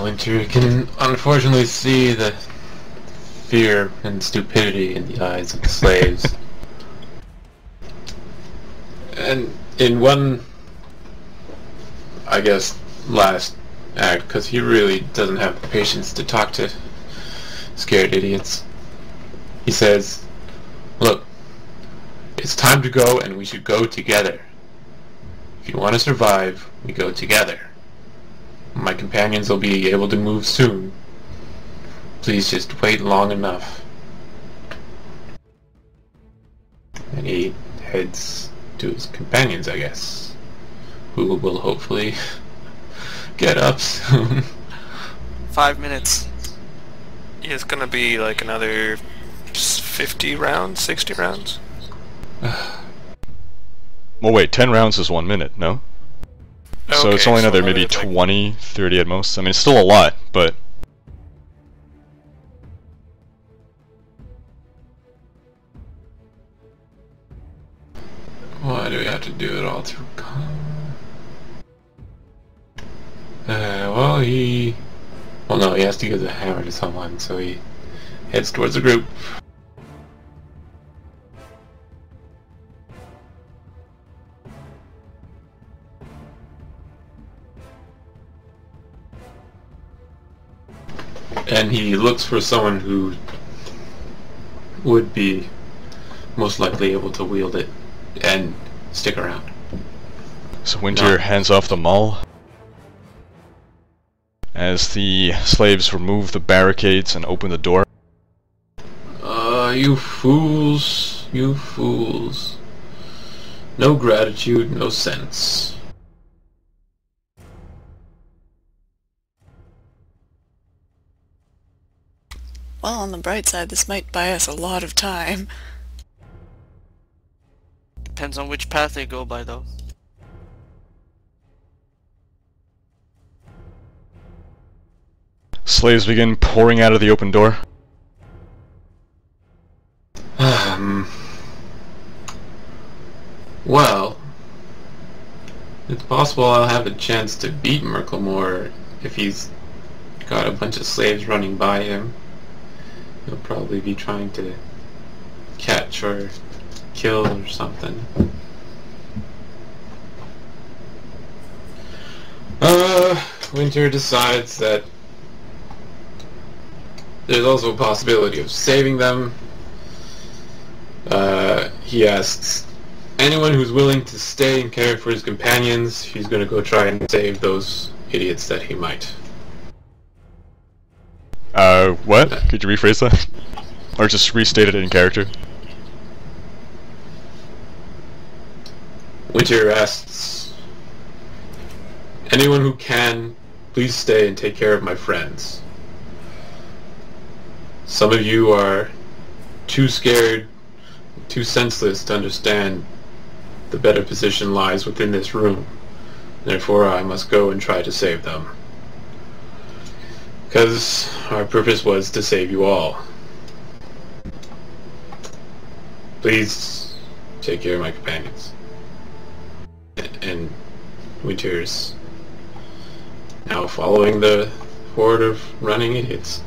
Winter, you can unfortunately see the fear and stupidity in the eyes of the slaves. And in one, I guess, last act, because he really doesn't have the patience to talk to scared idiots, he says, "Look, it's time to go, and we should go together. If you want to survive, we go together. My companions will be able to move soon. Please just wait long enough." And he heads to his companions, I guess, who will hopefully get up soon. 5 minutes. It's gonna be like another 50 rounds, 60 rounds. Well, wait, 10 rounds is 1 minute, no? So Okay, it's only another maybe like 20, 30 at most. I mean, it's still a lot, but... Why do we have to do it all through well, well, no, he has to give the hammer to someone, so he heads towards the group. And he looks for someone who would be most likely able to wield it and stick around. So Winter hands off the maul as the slaves remove the barricades and open the door. You fools, you fools. No gratitude, no sense. Well, on the bright side, this might buy us a lot of time. Depends on which path they go by, though. Slaves begin pouring out of the open door. Well, it's possible I'll have a chance to beat Murkelmor if he's got a bunch of slaves running by him. He'll probably be trying to catch or kill or something. Winter decides that there's also a possibility of saving them. He asks anyone who's willing to stay and care for his companions, he's gonna go try and save those idiots that he might. What? Could you rephrase that? Or just restate it in character? Winter asks anyone who can, please stay and take care of my friends. Some of you are too scared, too senseless to understand the better position lies within this room. Therefore, I must go and try to save them. Because our purpose was to save you all. Please take care of my companions. And Winter's now following the horde of running idiots.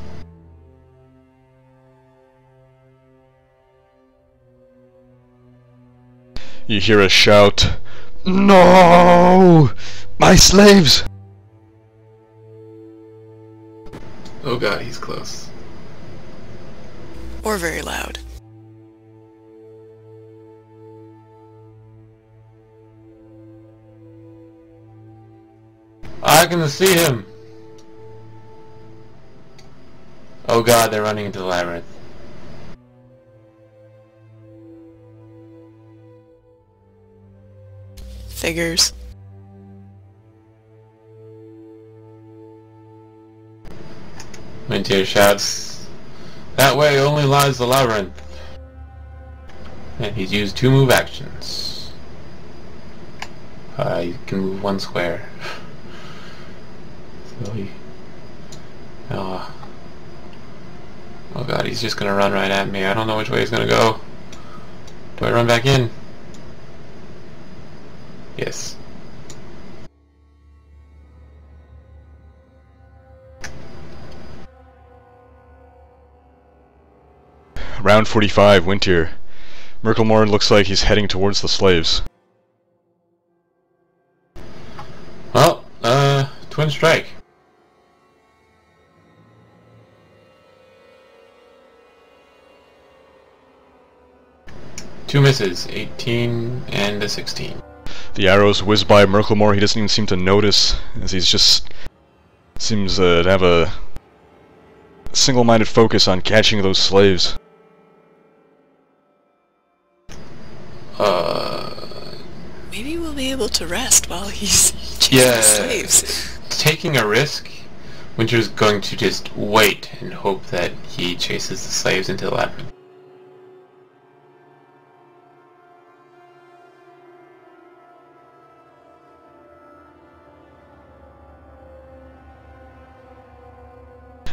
You hear a shout, "No! My slaves!" Oh god, he's close. Or very loud. I can see him! Oh god, they're running into the labyrinth. Figures. Winter shouts, "That way only lies the labyrinth." And he's used 2 move actions. You can move 1 square. So he... Oh god, he's just gonna run right at me. I don't know which way he's gonna go. Do I run back in? Yes. Round 45, Winter. Murkelmor looks like he's heading towards the slaves. Well, twin strike. Two misses, 18 and a 16. The arrows whiz by Murkelmor. He doesn't even seem to notice, as he's just seems to have a single-minded focus on catching those slaves. Maybe we'll be able to rest while he's chasing the slaves. Taking a risk, Winter's going to just wait and hope that he chases the slaves into the labyrinth.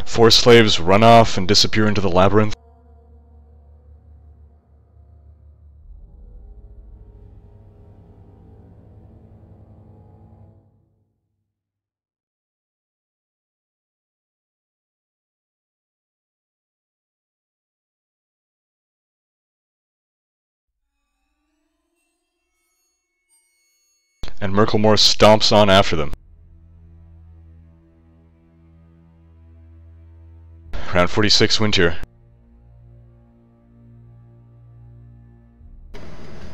Four slaves run off and disappear into the labyrinth. And Murkelmor stomps on after them. Round 46, Winter.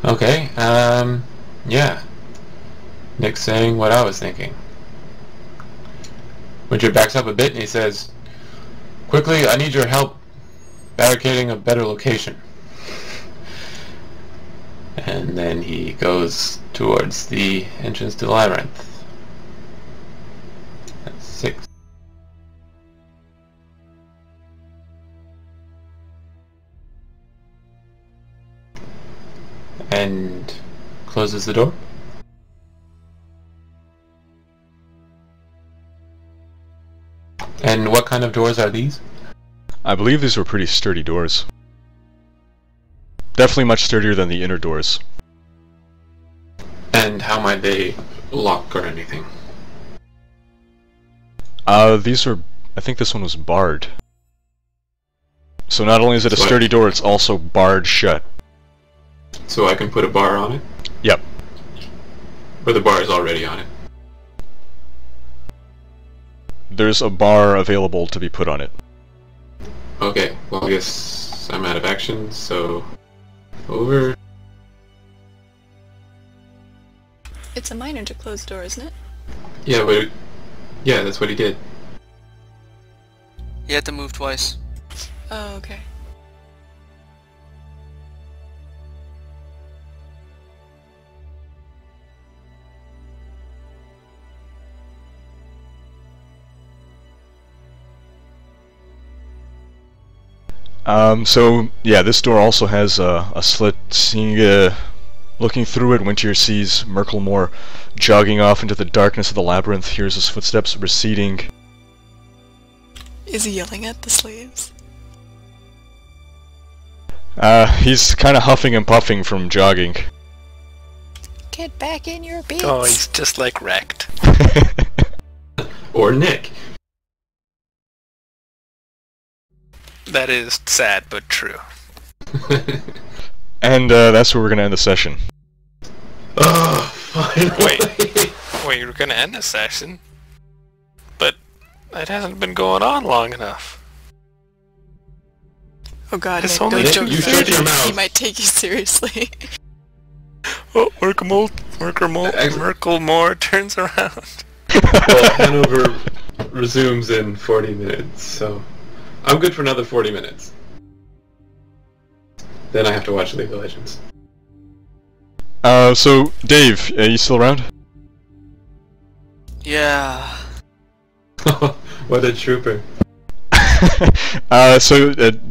Okay, yeah. Nick's saying what I was thinking. Winter backs up a bit and he says, "Quickly, I need your help barricading a better location." And then he goes towards the entrance to the labyrinth. That's 6. And closes the door. And what kind of doors are these? I believe these were pretty sturdy doors. Definitely much sturdier than the inner doors. And how might they lock or anything? These are... I think this one was barred. So not only is it a sturdy door, it's also barred shut. So I can put a bar on it? Yep. Or the bar is already on it? There's a bar available to be put on it. Okay, well I guess I'm out of action, so... Over. It's a minor to close the door, isn't it? Yeah, but... Yeah, that's what he did. You had to move twice. Oh, okay. So, yeah, this door also has a slit. Looking through it, Winter sees Murkelmor jogging off into the darkness of the labyrinth, hears his footsteps receding. Is he yelling at the slaves? He's kind of huffing and puffing from jogging. Get back in your beds! Oh, he's just like wrecked. Or Nick. That is sad but true. And that's where we're gonna end the session. Oh, finally! Wait, you were gonna end the session? But it hasn't been going on long enough. Oh god, It's Nick, only don't joke joke you shut your further. mouth. He might take you seriously. Oh, Murkelmor turns around. Well, Hanover resumes in 40 minutes, so... I'm good for another 40 minutes. Then I have to watch League of Legends. So, Dave, are you still around? Yeah. What a trooper.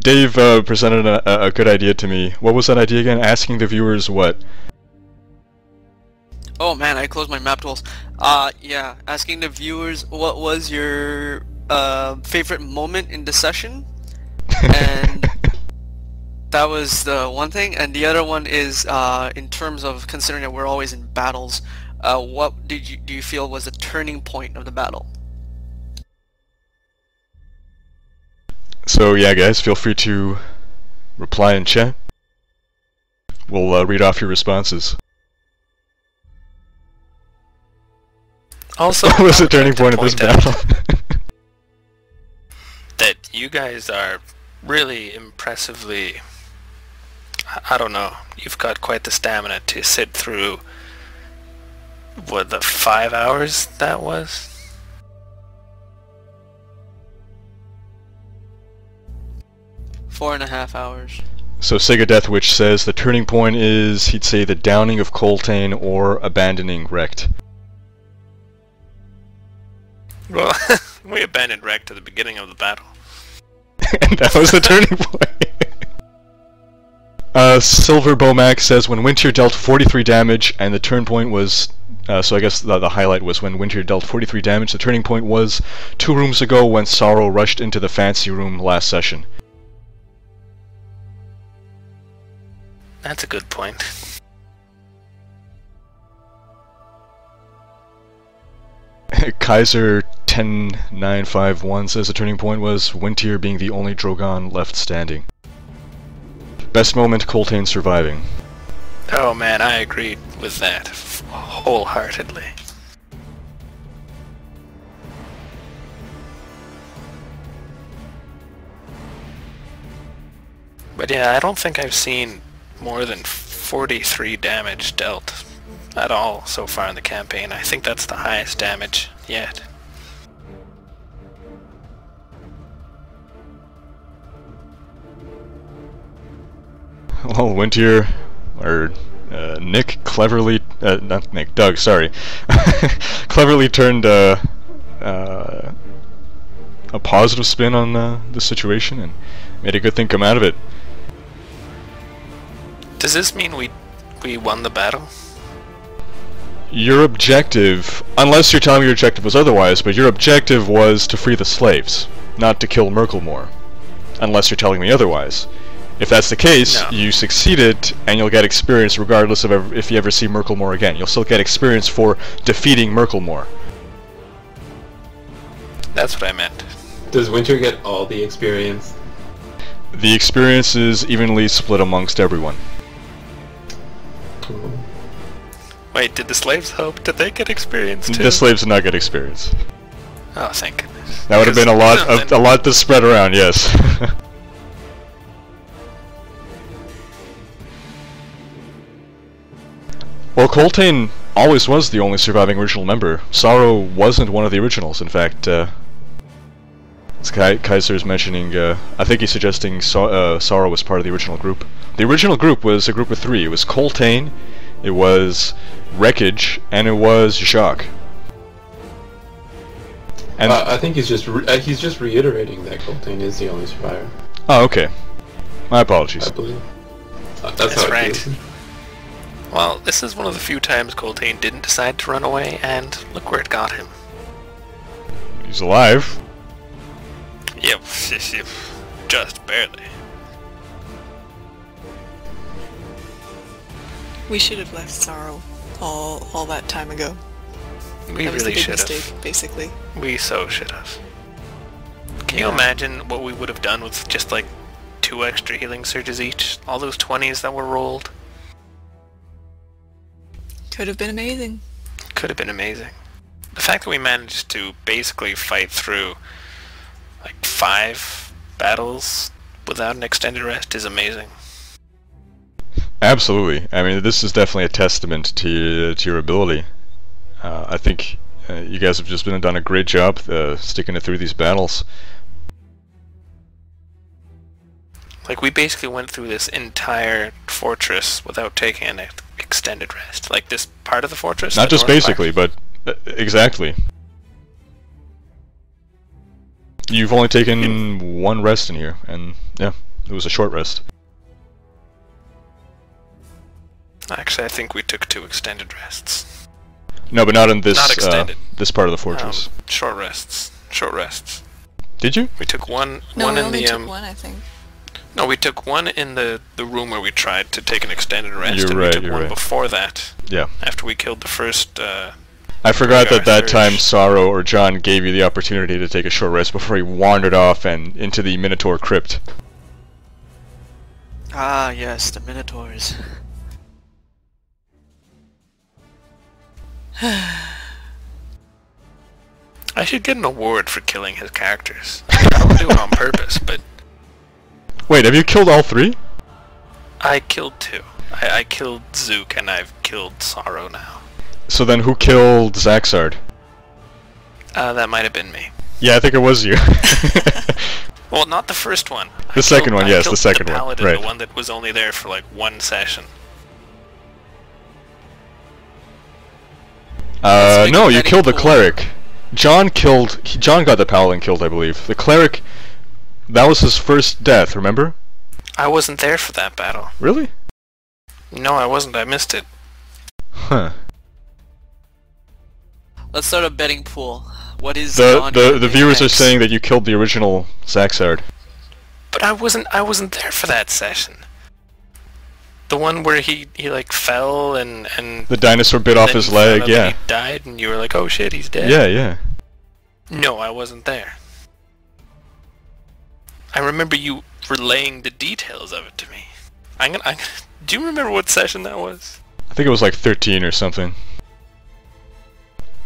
Dave presented a good idea to me. What was that idea again? Asking the viewers what? Oh man, I closed my map tools. Yeah, asking the viewers what was your favorite moment in the session, and that was the one thing. And the other one is in terms of considering that we're always in battles, what do you feel was the turning point of the battle? So yeah, guys, feel free to reply in chat. We'll read off your responses. Also, What was the turning point of this battle? That you guys are really impressively... I don't know. You've got quite the stamina to sit through... What, the 5 hours that was? Four and a half hours. So Sega Deathwitch says the turning point is, he'd say, the downing of Coltane or abandoning Rekt. Well, we abandoned Rekt at the beginning of the battle. And that was the turning point. Silver Bomac says when Wintier dealt 43 damage and the turn point was... so I guess the highlight was when Wintier dealt 43 damage. The turning point was 2 rooms ago when Sorrow rushed into the fancy room last session. That's a good point. Kaiser 10951 says the turning point was Wintier being the only Drogon left standing. Best moment, Coltane surviving. Oh man, I agreed with that wholeheartedly. But yeah, I don't think I've seen more than 43 damage dealt at all so far in the campaign. I think that's the highest damage yet. Well, Wintier, or Nick cleverly, not Nick, Doug, sorry, cleverly turned a positive spin on the situation and made a good thing come out of it. Does this mean we won the battle? Your objective, unless you're telling me your objective was otherwise, but your objective was to free the slaves, not to kill Murkelmor. Unless you're telling me otherwise. If that's the case, No. you succeeded, and you'll get experience regardless of if you ever see Murkelmor again. You'll still get experience for defeating Murkelmor. That's what I meant. Does Winter get all the experience? The experience is evenly split amongst everyone. Cool. Wait, did the slaves help? Did they get experience too? The slaves did not get experience. Oh, thank goodness. That would have been a lot to spread around, yes. Well, Coltane always was the only surviving original member. Sorrow wasn't one of the originals, in fact. Kaiser's mentioning, I think he's suggesting Sorrow was part of the original group. The original group was a group of 3. It was Coltane, it was Wreckage, and it was Jacques. And I think he's just reiterating that Coltane is the only survivor. oh, okay. My apologies. I believe. That's how it right. feels. Well, this is one of the few times Coltane didn't decide to run away, and look where it got him. He's alive. Yep, just barely. We should have left Sorrow all that time ago. We That was the really big should have. mistake, basically. We so should have. Can you imagine what we would have done with just like 2 extra healing surges each? All those 20s that were rolled? Could have been amazing. Could have been amazing. The fact that we managed to basically fight through like 5 battles without an extended rest is amazing. Absolutely. I mean, this is definitely a testament to your ability. I think you guys have just done a great job sticking it through these battles. Like, we basically went through this entire fortress without taking an extended rest. Like, this part of the fortress? Not the just north basically, part. but exactly. You've only taken 1 rest in here, and yeah, it was a short rest. Actually, I think we took 2 extended rests. No, but not in this Not extended. this part of the fortress. Short rests. Short rests. Did you? We took one No, we in only the took one, I think. No, we took one in the room where we tried to take an extended rest, You're and right, we took you're one right. before that. Yeah. After we killed the first. I forgot that Duergar time surge. Sorrow or John gave you the opportunity to take a short rest before he wandered off and into the Minotaur crypt. Ah, yes, the Minotaurs. I should get an award for killing his characters. I don't do it on purpose, but Wait, have you killed all three? I killed two. I killed Zook and I've killed Sorrow now. So then who killed Zaxard? That might have been me. Yeah, I think it was you. Well, not the first one. The second one, yes, the second the one, paladin, right. The one that was only there for like one session. No, you killed the cleric. John got the paladin killed, I believe. The cleric, that was his first death, remember? I wasn't there for that battle. Really? No, I wasn't. I missed it. Huh. Let's start a betting pool. What is The viewers are saying that you killed the original Zaxard. But I wasn't there for that session. The one where he like fell and the dinosaur bit off his leg, yeah. He died and you were like, oh shit, he's dead. Yeah, yeah. No, I wasn't there. I remember you relaying the details of it to me. Do you remember what session that was? I think it was like 13 or something.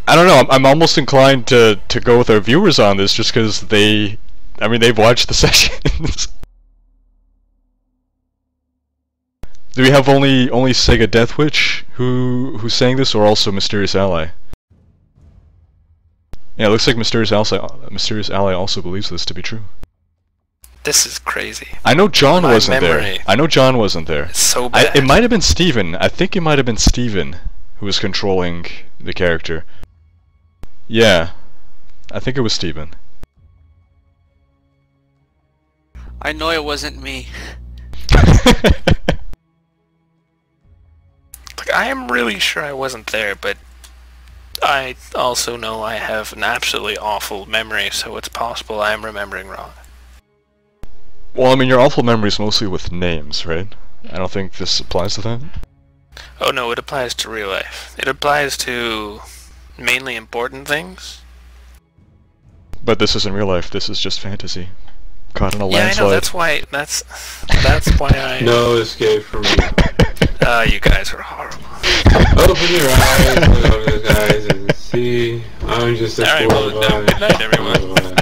I don't know, I'm almost inclined to go with our viewers on this just because they've watched the sessions. Do we have only Sega Deathwitch who's saying this, or also Mysterious Ally? Yeah, it looks like Mysterious Ally also believes this to be true. This is crazy. I know John My wasn't memory. there. I know John wasn't there. It's so bad. It might have been Steven. I think it might have been Steven who was controlling the character. Yeah, I think it was Steven. I know it wasn't me. Like, I am really sure I wasn't there, but I also know I have an absolutely awful memory, so it's possible I am remembering wrong. Well, I mean, your awful memory is mostly with names, right? I don't think this applies to that. Oh no, it applies to real life. It applies to mainly important things. But this isn't real life, this is just fantasy. Caught in a Yeah, I landslide. know, that's why I... No escape from me. You guys are horrible. Open your eyes, look over the guys, and see. I'm just a Alright, well, poor boy. good night, everyone.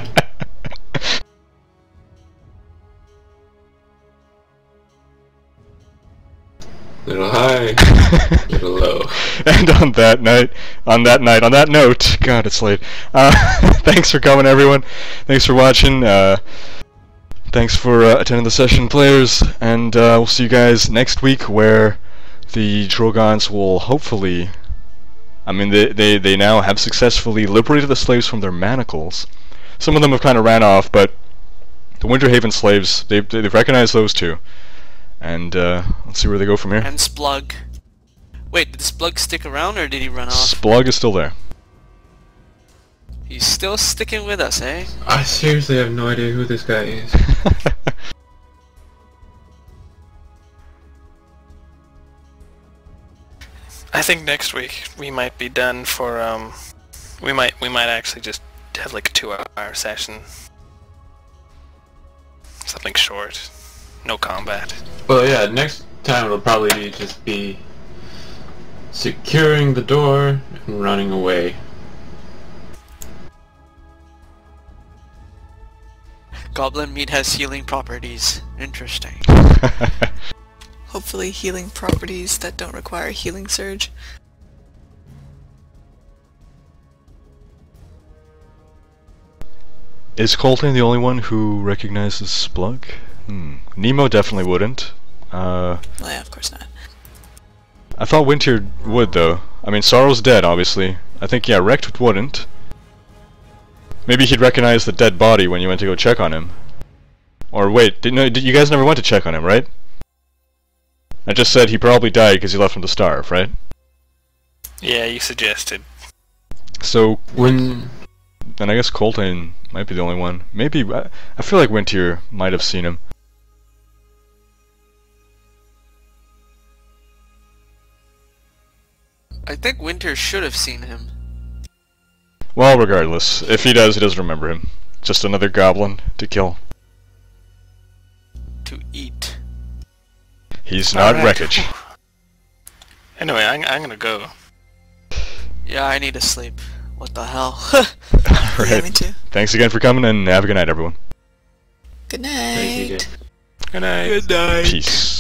Little high, little low. And on that note, God, it's late. Thanks for coming, everyone. Thanks for watching. Thanks for attending the session, players. And we'll see you guys next week, where the Drogans will hopefully... I mean, they now have successfully liberated the slaves from their manacles. Some of them have kind of ran off, but the Winterhaven slaves, they've recognized those two. And let's see where they go from here. And Splug. Wait, did Splug stick around or did he run off? Splug is still there. He's still sticking with us, eh? I seriously have no idea who this guy is. I think next week we might be done for we might actually just have like a 2-hour session. Something short. No combat. Well, yeah, next time it'll probably just be securing the door and running away. Goblin meat has healing properties. Interesting. Hopefully healing properties that don't require healing surge. Is Colton the only one who recognizes Splug? Nemo definitely wouldn't. Well, yeah, of course not. I thought Winter would, though. I mean, Sorrow's dead, obviously. I think, yeah, Rekt wouldn't. Maybe he'd recognize the dead body when you went to go check on him. Or wait, you guys never went to check on him, right? I just said he probably died because he left him to starve, right? Yeah, you suggested. So, When... then I guess Colton might be the only one. Maybe, I feel like Winter might have seen him. I think Winter should have seen him. Well, regardless, if he does, he doesn't remember him. Just another goblin to kill. To eat. He's not Alright. wreckage. Anyway, I'm gonna go. Yeah, I need to sleep. What the hell? Yeah, me Alright. too. Thanks again for coming, and have a good night, everyone. Good Thank you, night. Jay. Good night. Peace.